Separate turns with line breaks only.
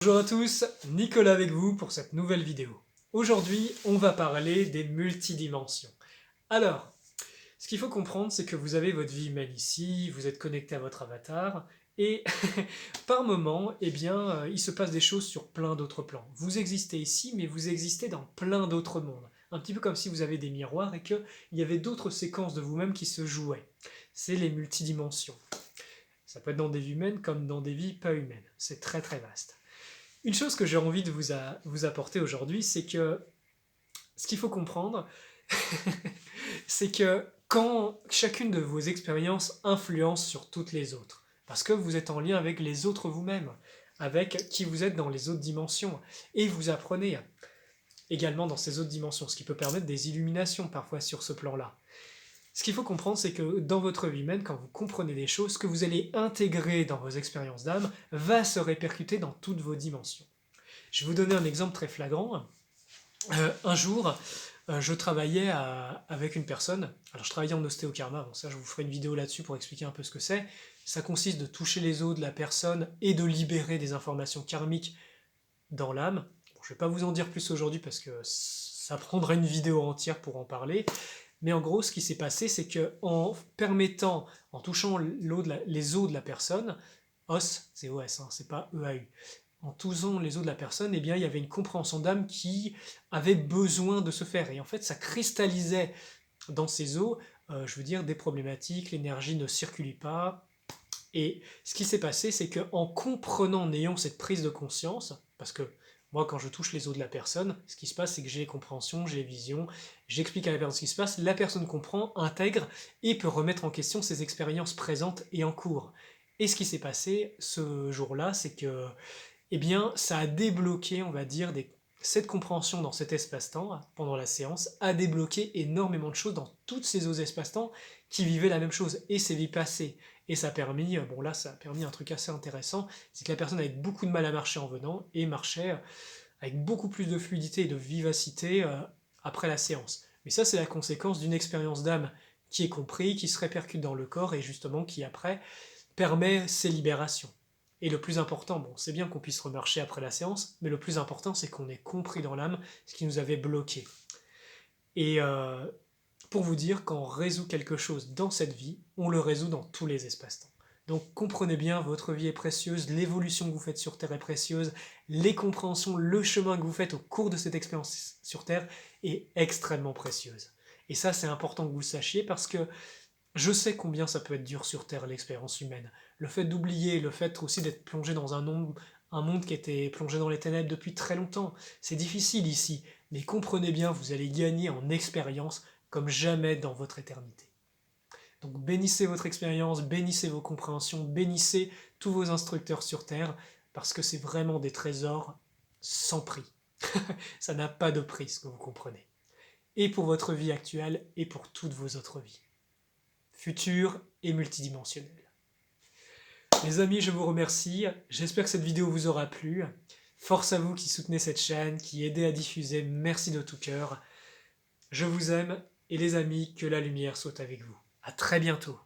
Bonjour à tous, Nicolas avec vous pour cette nouvelle vidéo. Aujourd'hui, on va parler des multidimensions. Alors, ce qu'il faut comprendre, c'est que vous avez votre vie humaine ici, vous êtes connecté à votre avatar, et par moment, il se passe des choses sur plein d'autres plans. Vous existez ici, mais vous existez dans plein d'autres mondes. Un petit peu comme si vous avez des miroirs et qu'il y avait d'autres séquences de vous-même qui se jouaient. C'est les multidimensions. Ça peut être dans des vies humaines comme dans des vies pas humaines. C'est très très vaste. Une chose que j'ai envie de vous apporter aujourd'hui, c'est que ce qu'il faut comprendre, c'est que quand chacune de vos expériences influence sur toutes les autres, parce que vous êtes en lien avec les autres vous-même, avec qui vous êtes dans les autres dimensions, et vous apprenez également dans ces autres dimensions, ce qui peut permettre des illuminations parfois sur ce plan-là. Ce qu'il faut comprendre, c'est que dans votre vie humaine, quand vous comprenez des choses, ce que vous allez intégrer dans vos expériences d'âme va se répercuter dans toutes vos dimensions. Je vais vous donner un exemple très flagrant. Un jour, je travaillais avec une personne. Alors, je travaillais en ostéokarma. Bon, ça, je vous ferai une vidéo là-dessus pour expliquer un peu ce que c'est. Ça consiste de toucher les os de la personne et de libérer des informations karmiques dans l'âme. Bon, je ne vais pas vous en dire plus aujourd'hui parce que ça prendrait une vidéo entière pour en parler. Mais en gros, ce qui s'est passé, c'est que en permettant, en touchant les os de la personne, os, c'est os, hein, c'est pas EAU, en touchant les os de la personne, eh bien, il y avait une compréhension d'âme qui avait besoin de se faire. Et en fait, ça cristallisait dans ces os, je veux dire, des problématiques, l'énergie ne circulait pas. Et ce qui s'est passé, c'est qu'en comprenant, en ayant cette prise de conscience, parce que moi, quand je touche les os de la personne, ce qui se passe, c'est que j'ai les compréhensions, j'ai les visions, j'explique à la personne ce qui se passe, la personne comprend, intègre et peut remettre en question ses expériences présentes et en cours. Et ce qui s'est passé ce jour-là, c'est que eh bien, ça a débloqué, on va dire, cette compréhension dans cet espace-temps, pendant la séance, a débloqué énormément de choses dans toutes ces autres espaces-temps qui vivaient la même chose, et ces vies passées. Et ça a permis, bon là, ça a permis un truc assez intéressant, c'est que la personne avait beaucoup de mal à marcher en venant, et marchait avec beaucoup plus de fluidité et de vivacité après la séance. Mais ça, c'est la conséquence d'une expérience d'âme qui est comprise, qui se répercute dans le corps, et justement qui, après, permet ces libérations. Et le plus important, bon, c'est bien qu'on puisse remarcher après la séance, mais le plus important, c'est qu'on ait compris dans l'âme ce qui nous avait bloqué. Et pour vous dire, quand on résout quelque chose dans cette vie, on le résout dans tous les espaces-temps. Donc comprenez bien, votre vie est précieuse, l'évolution que vous faites sur Terre est précieuse, les compréhensions, le chemin que vous faites au cours de cette expérience sur Terre est extrêmement précieuse. Et ça, c'est important que vous le sachiez parce que je sais combien ça peut être dur sur Terre, l'expérience humaine. Le fait d'oublier, le fait aussi d'être plongé dans un monde qui était plongé dans les ténèbres depuis très longtemps. C'est difficile ici, mais comprenez bien, vous allez gagner en expérience comme jamais dans votre éternité. Donc bénissez votre expérience, bénissez vos compréhensions, bénissez tous vos instructeurs sur Terre, parce que c'est vraiment des trésors sans prix. Ça n'a pas de prix, ce que vous comprenez. Et pour votre vie actuelle, et pour toutes vos autres vies. Futures et multidimensionnelles. Les amis, je vous remercie. J'espère que cette vidéo vous aura plu. Force à vous qui soutenez cette chaîne, qui aidez à diffuser. Merci de tout cœur. Je vous aime et les amis, que la lumière soit avec vous. À très bientôt.